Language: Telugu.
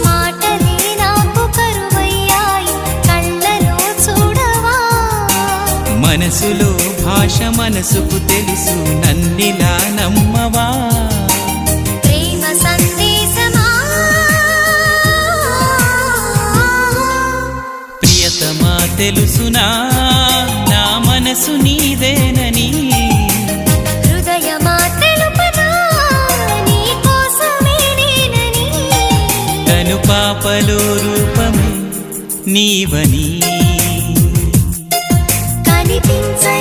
మాటలే నాకు కరువయ్యాయి కళ్ళలో చూడవా మనసులో భాష మనసుకు తెలుసు నన్నిలా నమ్మవా ప్రేమ సందేశమా ప్రియతమా తెలుసునా నా మనసు నీదేనని హృదయమా తెలుపనా నీ కోసమే నేనని కను పాపలో రూపమే నీవని కనిపించే